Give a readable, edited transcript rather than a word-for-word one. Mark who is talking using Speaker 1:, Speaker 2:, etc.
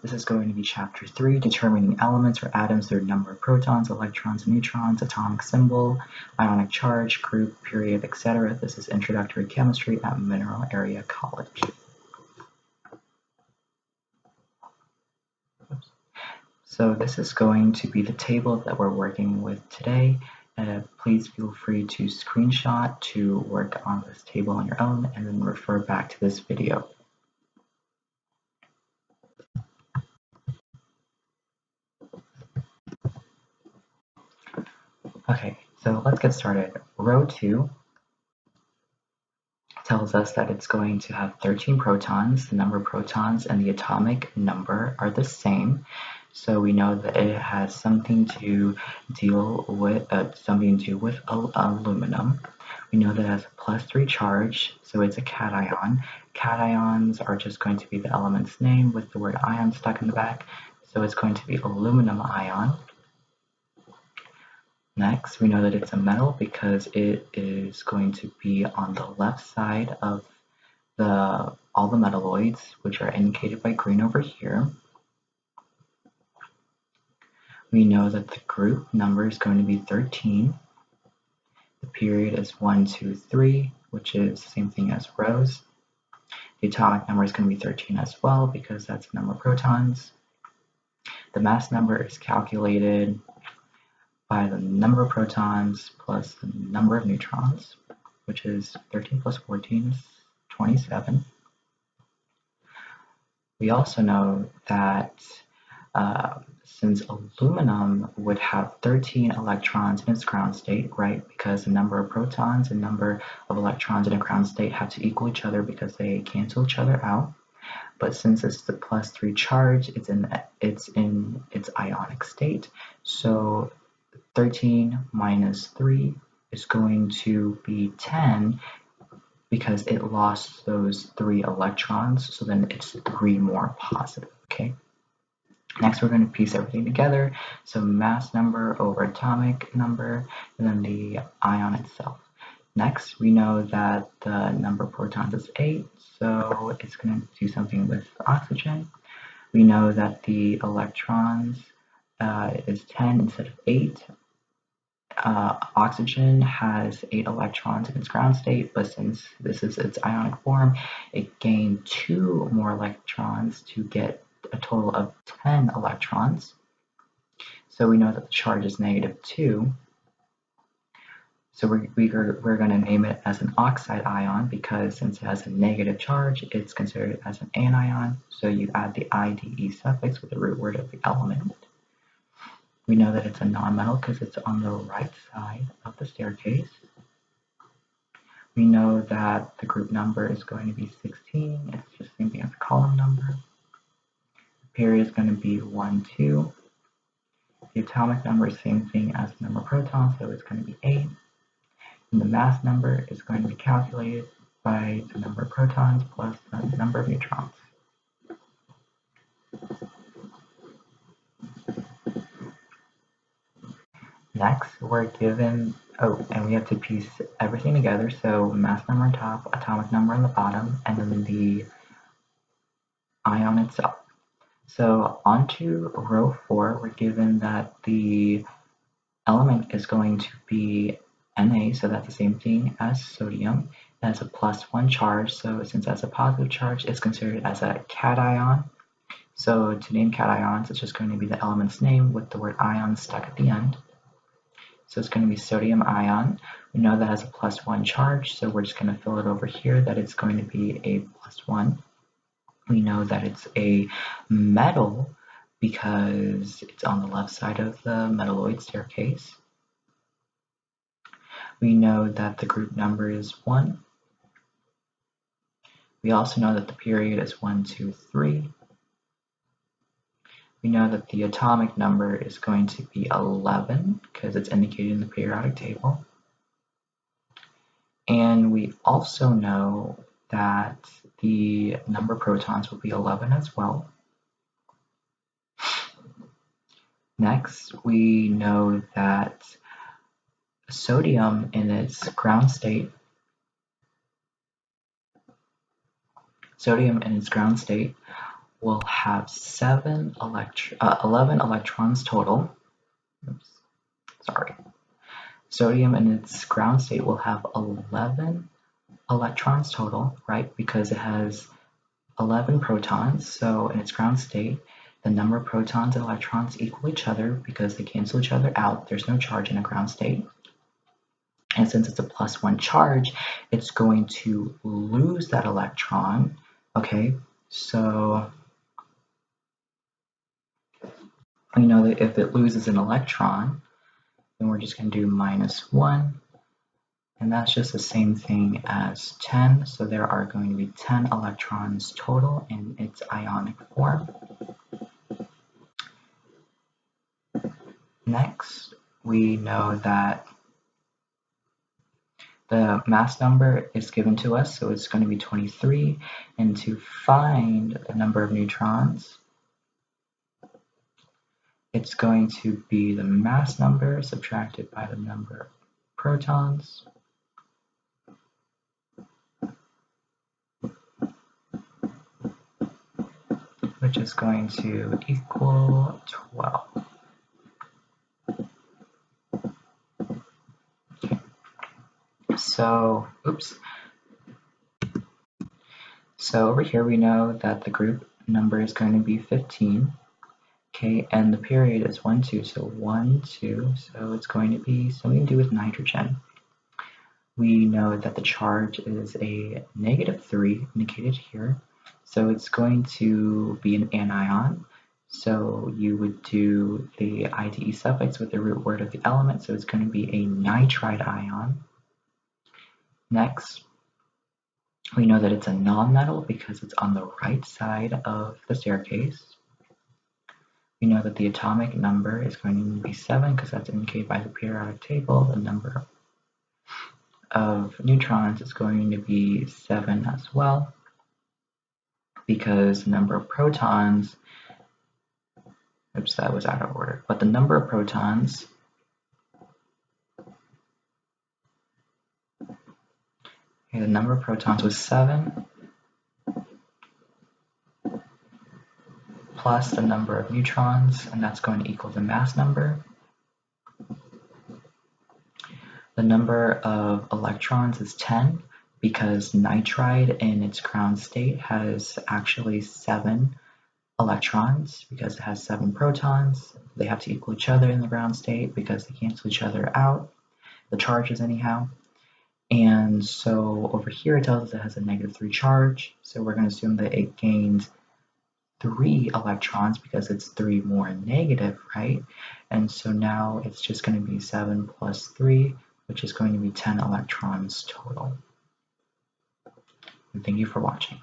Speaker 1: This is going to be Chapter 3, Determining Elements or Atoms, their number of protons, electrons, neutrons, atomic symbol, ionic charge, group, period, etc. This is Introductory Chemistry at Mineral Area College. So this is going to be the table that we're working with today. Please feel free to screenshot to work on this table on your own and then refer back to this video. Okay, so let's get started. Row 2 tells us that it's going to have 13 protons. The number of protons and the atomic number are the same. So we know that it has something to do with aluminum. We know that it has a +3 charge, so it's a cation. Cations are just going to be the element's name with the word ion stuck in the back. So it's going to be aluminum ion. Next, we know that it's a metal because it is going to be on the left side of all the metalloids, which are indicated by green over here. We know that the group number is going to be 13. The period is 1, 2, 3, which is the same thing as rows. The atomic number is going to be 13 as well because that's the number of protons. The mass number is calculated by the number of protons plus the number of neutrons, which is 13 plus 14 is 27. We also know that since aluminum would have 13 electrons in its ground state, right, because the number of protons and number of electrons in a ground state have to equal each other because they cancel each other out. But since it's the +3 charge, it's in its ionic state. So 13 minus 3 is going to be 10 because it lost those 3 electrons, so then it's 3 more positive, okay? Next, we're going to piece everything together. So mass number over atomic number, and then the ion itself. Next, we know that the number of protons is 8, so it's going to do something with oxygen. We know that the electrons is 10 instead of 8. Oxygen has 8 electrons in its ground state, but since this is its ionic form, it gained 2 more electrons to get a total of 10 electrons. So we know that the charge is -2. So we're going to name it as an oxide ion because since it has a negative charge, it's considered as an anion. So you add the IDE suffix with the root word of the element. We know that it's a nonmetal because it's on the right side of the staircase. We know that the group number is going to be 16. It's just the same thing as the column number. The period is going to be 1, 2. The atomic number is the same thing as the number of protons, so it's going to be 8. And the mass number is going to be calculated by the number of protons plus the number of neutrons. Next, we're given, and we have to piece everything together. So mass number on top, atomic number on the bottom, and then the ion itself. So onto row 4, we're given that the element is going to be Na, so that's the same thing as sodium. It has a +1 charge, so since it has a positive charge, it's considered as a cation. So to name cations, it's just going to be the element's name with the word ion stuck at the end. So it's going to be sodium ion. We know that has a +1 charge, so we're just going to fill it over here that it's going to be a +1. We know that it's a metal because it's on the left side of the metalloid staircase. We know that the group number is 1. We also know that the period is 1, 2, 3. We know that the atomic number is going to be 11 because it's indicated in the periodic table. And we also know that the number of protons will be 11 as well. Next, we know that sodium in its ground state will have 11 electrons total. Oops, sorry. Sodium in its ground state will have 11 electrons total, right? Because it has 11 protons. So in its ground state, the number of protons and electrons equal each other because they cancel each other out. There's no charge in a ground state. And since it's a +1 charge, it's going to lose that electron. Okay, so we know that if it loses an electron, then we're just going to do -1. And that's just the same thing as 10. So there are going to be 10 electrons total in its ionic form. Next, we know that the mass number is given to us, so it's going to be 23. And to find the number of neutrons, it's going to be the mass number subtracted by the number of protons. Which is going to equal 12. Okay. So over here we know that the group number is going to be 15. Okay, and the period is 1, 2, so 1, 2, so it's going to be something to do with nitrogen. We know that the charge is a -3 indicated here, so it's going to be an anion. So you would do the IDE suffix with the root word of the element, so it's going to be a nitride ion. Next, we know that it's a nonmetal because it's on the right side of the staircase. We know that the atomic number is going to be 7 because that's indicated by the periodic table. The number of neutrons is going to be 7 as well because the number of protons, oops, that was out of order, but the number of protons the number of protons was 7 plus the number of neutrons, and that's going to equal the mass number. The number of electrons is 10 because nitride in its ground state has actually 7 electrons because it has 7 protons. They have to equal each other in the ground state because they cancel each other out, the charges anyhow. And so over here it tells us it has a -3 charge, so we're going to assume that it gains 3 electrons because it's 3 more negative, right? And so now it's just going to be 7 plus 3, which is going to be 10 electrons total. And thank you for watching.